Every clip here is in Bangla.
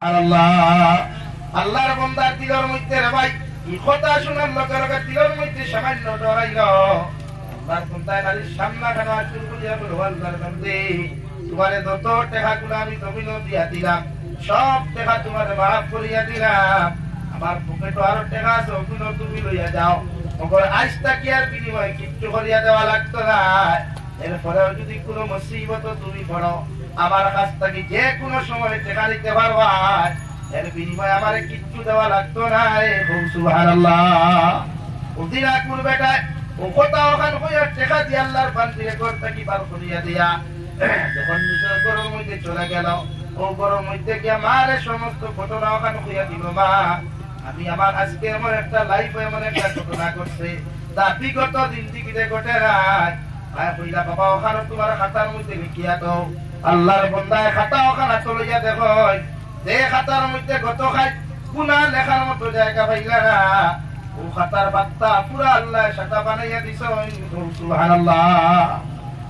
আল্লাহ আল্লাহর বান্দার দিলের মধ্যে রে ভাই এই কথা শোনার লগে লগে দিলের মধ্যে সামান্য ডরাইল। আল্লাহর বান্দার নারীর সামনা খানা চুল করিয়া বলল, আল্লাহর বান্দে তোমারে যত টাকাগুলো আমি জমিন দিয়া দিলাম সব টাকা তোমারে মাফ করিয়া দিলাম। আমার পকেটে আরো টাকা আছে, ওগুলো তুমি লইয়া যাও। ওগর আজটা কি আর বিনিময় কিচ্ছু করিয়া দেওয়া লাগতো না। এরপরেও যদি কোনো মুসিবত তুমি পড়ো আমার কাছ থেকে যে কোনো সময় টাকা নিতে পারবা, এর বিনিময়ে আমার কিচ্ছু দেওয়া লাগতো না। সুবহানাল্লাহ। উদিনা কুল বেটা ও কথা ওখান কইয়া টাকা দিয়ে আল্লাহর বান্দিরে করতে কি বার করিয়া দিয়া যখন নিজের ঘরের মধ্যে চলে গেল, ও ঘরের মধ্যে গিয়া মারে সমস্ত ঘটনা ওখান কইয়া দিল, মা আমি আমার আজকে এমন একটা লাইফ এমন একটা ঘটনা ঘটছে তা বিগত জিন্দিগিতে ঘটে নাই। কইলা বাবা ওখানে তোমার খাতার মধ্যে লিখিয়া দাও। আল্লাহর বান্দায় খাতা ওখানে চলিয়া দেখো, যে খাতার মধ্যে গত খাই গুনাহ লেখার মতো জায়গা পাইলা না, ও খাতার বার্তা পুরা আল্লাহ সাথে বানাইয়া দিছ। সুবহানাল্লাহ।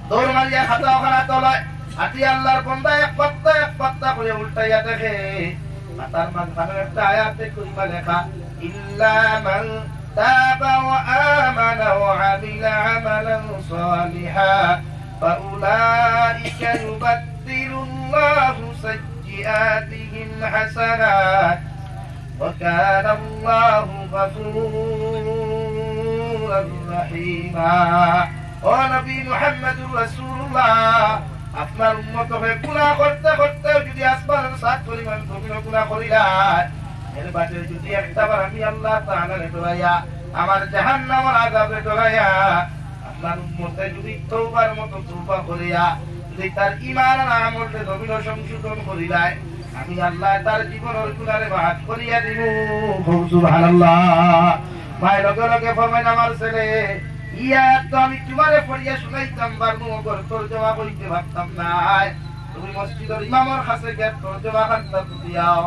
দৌড় মারিয়া খাতা ওখানে তলায় হাতি আল্লাহর বান্দায় এক পাত্তা করে উল্টাইয়া দেখে খাতার মাঝখানে একটা আয়াতে করিমা লেখা, ইল্লা মান তাবা ওয়া আমানা ওয়া আমিলা আমালান সালিহান ফাউলাইকা ইউবাদদিলুল্লাহু সাইয়্যাতিহিম হাসানাত ওয়া কানা আল্লাহু গফুরার রহিমা। ও নবী মুহাম্মদুর রাসূলুল্লাহ, আপনার উম্মত হয়ে গুনাহ করতে করতে যদি আসমানের সাত পরিমাণ জমিন গুনাহ করিলাই, এর বাদে যদি একটাবার আমি আল্লাহ তাআলারে ডরাইয়া আমার জাহান্নামের আযাবে ডরাইয়া আপনার উম্মতে যদি তওবার মতো তওবা করিয়া যদি তার ঈমান আর আমলে জমিন সংশোধন করিলাই, আমি আল্লাহ তার জীবনের গুনাহে মাফ করিয়া দিব। সুবহানাল্লাহ। ভাই লগে লগে ফরমাইন, আমার ছেলে ইয়া তো আমি তোমারে পড়িয়া শুনাইতাম বারনু ওগর তরজমা কইতে পারতাম না। তুমি মসজিদের ইমামের কাছে গিয়ে তরজমা করতে দিয়াও।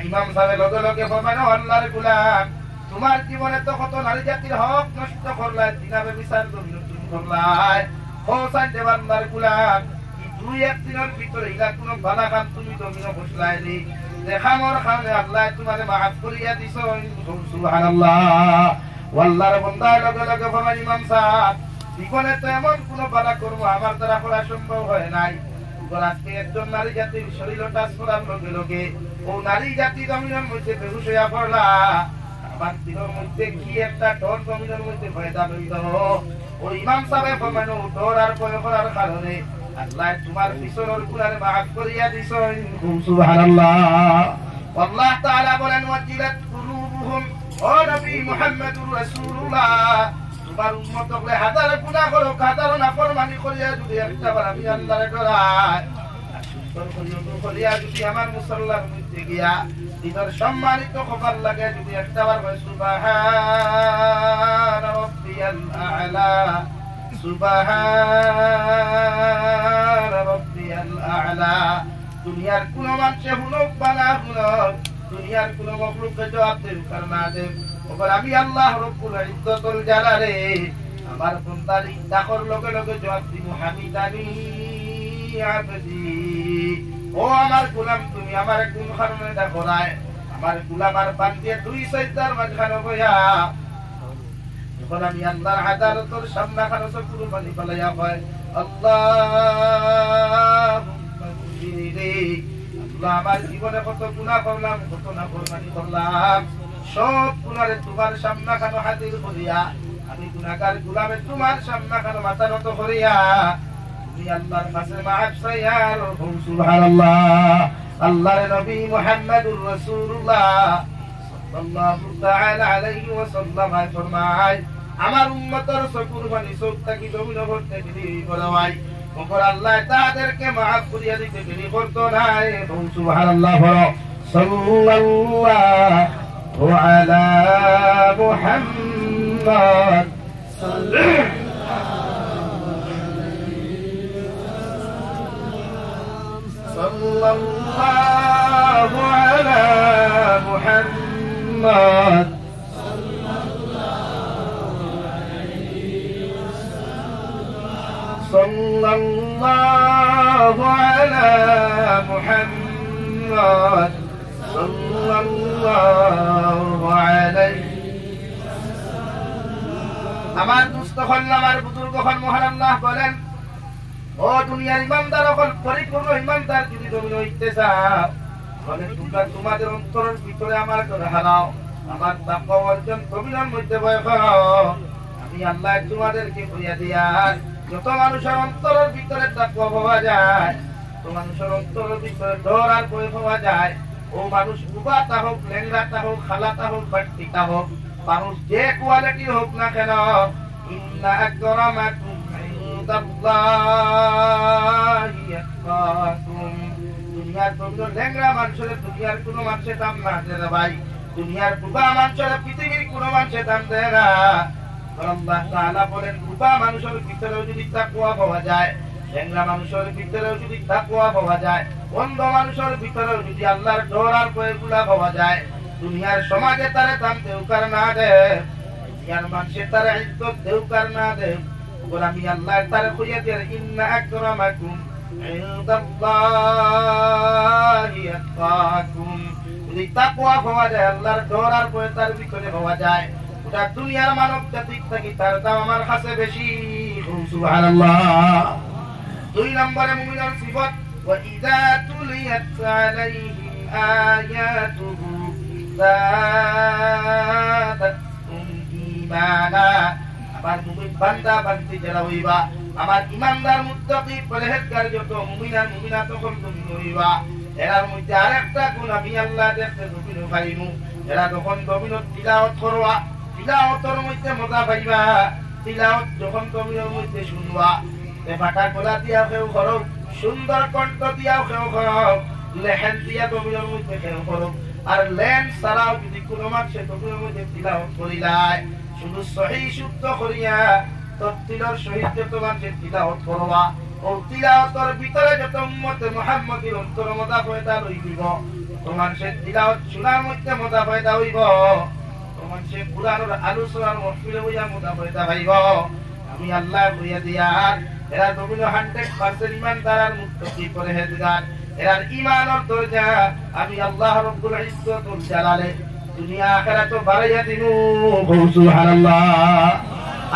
ইমাম সাহেব লগে লগে ফরমাইন, আল্লাহর গোলাম তোমার জীবনে তো কত নারী জাতির হক নষ্ট করলাই, দিনাবে বিচার করলাই, হোসাইন দেবার আল্লাহর গোলাম এই দুই একদিনের ভিতরে ইলা কোনো ভালো কাম তুমি জমিনে বসলাই নি, দেখানোর কারণে আল্লাহ তোমারে মাফ করিয়া দিছ। সুবহানাল্লাহ। আল্লাহর বান্দার লগে লগে ফরমাই, ইমাম সাহেব জীবনে তো এমন কোন ভালো করবো আমার দ্বারা করা সম্ভব হয় নাই। আজকে একজন নারী জাতির শরীর টাচ করার লগে লগে ও নারী জাতি জমিনের মধ্যে বেহুশ হইয়া পড়লা, আমার দিনের মধ্যে কি একটা ডর জমিনের মধ্যে পয়দা হইল। ও ইমাম সাহেব ফরমাইল, ডর আর ভয় করার কারণে আল্লাহ তোমার পিছনের গুনাহে মাফ করিয়া দিছ। সুবহানাল্লাহ। আল্লাহ তাআলা বলেন, ওয়াজিলাত কুলুবুহুম, ও নবী মুহাম্মদুর রাসূলুল্লাহ তোমার উম্মত হলে হাজার গুনাহ করো, হাজার নাফরমানি করিয়া যদি একটাবার আমি আল্লাহরে ডরাই সুন্দর করিয়া যদি আমার মুসাল্লার মধ্যে গিয়া নিজের সম্মানিত খবর লাগে যদি একটাবার হয় সুবহান রাব্বিয়াল আ'লা, সুবহান রাব্বিয়াল আ'লা, দুনিয়ার কোন মানুষে হুনক বানা হুনক, দুনিয়ার কোন মখলুককে জবাব দেব না দেব, ওপর আমি আল্লাহ রব্বুল ইজ্জতুল জালালে আমার বান্দার ডাকর লগে লগে জবাব দিব, হামিদানি আবদি। ও আমার গোলাম তুমি আমার কোন কারণে ডাকো নাই? আমার গোলাম আর বান্দিয়ে দুই সাজদার মাঝখানে বইয়া যখন আমি আল্লাহর আদালতের সামনে খানো সব কুরবানি ফলাইয়া হয়, আল্লাহুম্মা গফিরলি, আল্লাহ আমার জীবনে কত গুনাহ করলাম, কত নাফরমানি করলাম, সব গুনাহে তোমার সামনে খানো হাজির করিয়া আমি গুনাহগার গোলামে তোমার সামনে খানো মাথা নত করিয়া তুমি আল্লাহর কাছে মাফ চাইয়া। সুবহানাল্লাহ। আল্লাহর নবী মুহাম্মদুর রাসূলুল্লাহ সাল্লাল্লাহু তাআলা আলাইহি ওয়াসাল্লাম ফরমায়, আমার উম্মতের কুরবানি সবটা কি জমিন করতে দেরি করাই, ওপর আল্লাহ তাদেরকে মাফ করিয়া দিতে দেরি করতো না। সুবহানাল্লাহ। সাল্লাল্লাহু আলা মুহাম্মদ সাল্লাল্লাহু আলা মুহাম্মদ সাল্লাল্লাহু আলা মুহাম্মদ সাল্লাল্লাহু আলাইহি। আমার দুস্থ হল, আমার বুজুর্গ হল, মহান আল্লাহ বলেন, ও দুনিয়ার ইমানদার হল, পরিপূর্ণ ইমানদার যদি তুমি হইতে চাও, তাহলে তোমরা তোমাদের অন্তরের ভিতরে আমার করে হারাও, আমার তাকওয়া অর্জন কবির মধ্যে ভয় করো। আমি আল্লাহ তোমাদেরকে কইয়া দিয়ার, যত মানুষের অন্তরের ভিতরে তাকওয়া পাওয়া যায়, তত মানুষের অন্তরের ভিতরে ডর আর ভয় পাওয়া যায়। ও মানুষ বুবাটা হোক, লেংরাটা হোক, খালাটা হোক, বাট্টিটা হোক, মানুষ যে কোয়ালিটি হোক না কেন, ইন্না আকরামাকুম ইনদাল্লাহি আতকাকুম। দুনিয়ার কোনো লেংরা মানুষের দুনিয়ার কোনো মানুষের দাম না দেয় ভাই, দুনিয়ার বুবা মানুষের পৃথিবীর কোনো মানুষের দাম দেয় না। আল্লাহ তাআলা বলেন, বুবা মানুষের ভিতরেও যদি তাকওয়া পাওয়া যায়, লেংরা মানুষের ভিতরেও যদি তাকওয়া পাওয়া যায়, অন্ধ মানুষের ভিতরেও যদি আল্লাহর ডর আর ভয়গুলা পাওয়া যায়, দুনিয়ার সমাজে তারে দাম দেউকার না দে, দুনিয়ার মানুষে তারে ইজ্জত দেউকার না দে, আমি আল্লাহ তারে কইয়া দিয়ে, ইন্না আকরামাকুম ইনদাল্লাহি আতকাকুম। যদি তাকওয়া পাওয়া যায়, আল্লাহর ডর আর ভয় তার ভিতরে পাওয়া যায়, ওটা দুনিয়ার মানব জাতির থেকে তার দাম আমার কাছে বেশি। সুবহানাল্লাহ। 2 নম্বরে মুমিনের সিফত, ওয়া ইযা তুলিয়াত আলাইহিম আয়াতুহু যাদাতহুম ঈমানা। আমার মুমিন বান্দা বান্দি যারা হইবা, আমার ইমানদার মুত্তাকি পরহেজগার যত মুমিন আর মুমিনাত তখন তুমি হইবা, এরার মধ্যে আরেকটা গুণ আমি আল্লাহ দেখতে তুমি পাইমু। এরা যখন তুমি তিলাওয়াত করবা, তিলাওয়াতের মধ্যে মজা পাইবা, তিলাওয়াত যখন তুমি মধ্যে শুনবা, ফাটা গলা দিয়া কেউ করো, সুন্দর কণ্ঠ দিয়াও কেউ করো, লেহেন দিয়া তুমি মধ্যে কেউ করো, আর লেন ছাড়াও যদি কোনো মানুষের তুমি মধ্যে তিলাওয়াত করিলাই, শুধু সহি শুদ্ধ করিয়া তত্তিলর সহিত যত মানুষের তিলাওয়াত করবা, ও তিলাওয়াতের ভিতরে যত উম্মতে মুহাম্মদীর অন্তর মজা পয়দা হইব, তো মানুষের তিলাওয়াত শোনার মধ্যে মজা পয়দা হইব, তো মানুষের কুরআনের আলোচনার মহফিলে হইয়া মজা পয়দা হইব। আমি আল্লাহ কইয়া দিয়ার, এরা দবিল 100% ইমানদার আর মুত্তাকি পরহেজগার, এরার ঈমানের দরজা আমি আল্লাহ রাব্বুল ইজ্জত ওয়াল জালালে দুনিয়া আখিরাত বাড়াইয়া দিমু। সুবহানাল্লাহ।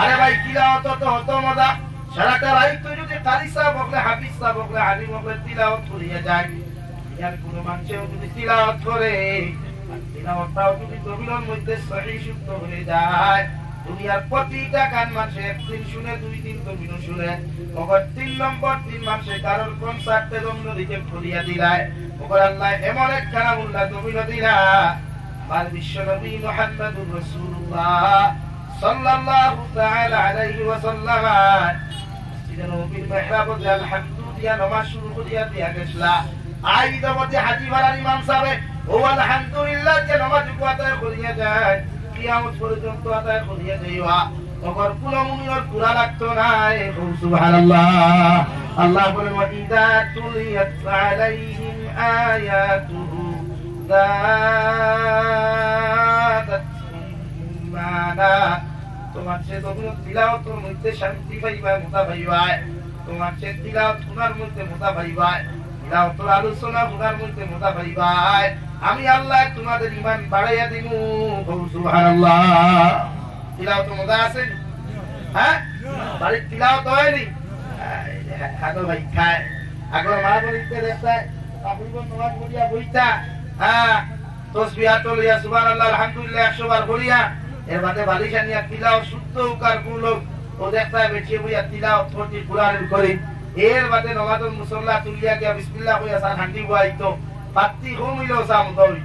আরে ভাই, তিলাওয়াত তো অত মজা, সারাটা রাত যদি কারি সাহেব বকলে, হাফিজ সাহেব বকলে, আলিম বকলে তিলাওয়াত করিয়া যায়, আর কোন মানুষও যদি তিলাওয়াত করে, তিলাওয়াতটাও যদি দবিলের মধ্যে সহি শুদ্ধ হয়ে যায়, দুনিয়ার প্রতিটা গান মানুষে একদিন শুনে, 2 দিন দবিল শুনে, ওগর 3 নম্বর দিন মানুষে কারোর কনসার্টে দবিল দিকে করিয়া দিলায়, ওগর আল্লাহ এমন এক কালামুল্লাহ দবিল দিলা। আমার বিশ্ব নবী মুহাম্মদুর রাসূলুল্লাহ সাল্লাল্লাহু তাআলা আলাইহি ওয়াসাল্লাম মসজিদে নববীর মিহরাবে আলহামদুলিল্লাহ নামাজ শুরু করিয়া দিয়া গেছলা। আইদমতে হাজী বাড়ার ইমাম সাহেব ও আলহামদুলিল্লাহ যে নামাজ আদায় করিয়া যায়, কিয়ামত পর্যন্ত আদায় করিয়া যাইবা, তখন কোন মুমিনের পুরা লাগতো না। সুবহানাল্লাহ। আল্লাহ বলেন, ওয়া ইযা তুলিয়াত আলাইহিম আয়াতুহু যাদাতহুম ঈমানা। তোমার সে দবিল তিলাওয়াতের মধ্যে শান্তি পাইবা, মজা পাইবা, তোমার সে তিলাওয়াত শোনার মধ্যে মজা পাইবা, তিলাওয়াতের আলোচনা শোনার মধ্যে মজা পাইবা, আমি আল্লাহ তোমাদের ঈমান বাড়াইয়া দিমু। সুবহানাল্লাহ। তিলাওয়াত মজা আছে? হ্যাঁ, বাড়ির তিলাওয়াত হয়নি? হাগো ভাই খায়, আগর মা বলিতে দেখতে আপনি নমাজ পড়িয়া বইতা, হ্যাঁ, তাসবিহ তলিয়া সুবহানাল্লাহ আলহামদুলিল্লাহ 100 বার পড়িয়া, এর বাদে বালিশা নিয়া তিলাওয়াত শুদ্ধ উকার গুলো ও দেখতে বেঁচে বইয়া তিলাওয়াত করতে কুরআনের করে, এর বাদে নমাজের মুসল্লা তুলিয়া গিয়া বিসমিল্লাহ কইয়া সার হান্ডি বইতো, পাত্তি কমিলো সাম দৌড়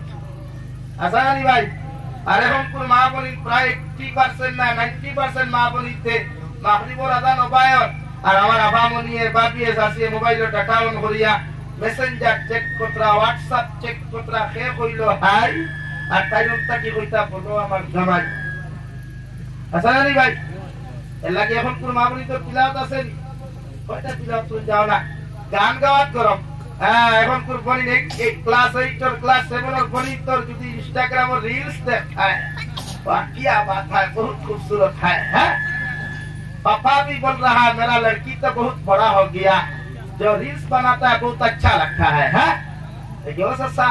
আসানি ভাই। আর এখন কোন মা বলি প্রায় 80% না 90% মা বলিতে মাগরিবের আযান অবায়ত, আর আমার আবামনি এর বাপিয়ে আসিয়ে মোবাইলের ডাটা অন করিয়া মেসেঞ্জার চেক কতরা, হোয়াটসঅ্যাপ চেক কতরা, খে কইল হাই, আর টাইমটা কি কইতা বলো আমার জামাই আসানি ভাই। এর লাগে এখন কোন মা বলি তো তিলাওয়াত আছে নি? কয়টা তিলাওয়াত তুই যাও না, গান গাওয়াত করো। হ্যাঁ, এখন কোন বনি এই ক্লাস 8 और क्लास 7 और बनी तो যদি इंस्टाग्राम और रील्स देखाए, वाह क्या बात है, बहुत खूबसूरत है। पापा भी बोल रहा है मेरा लड़की तो बहुत बड़ा हो गया, जो रील्स बनाता है बहुत अच्छा लगता है। देखिए वो ससा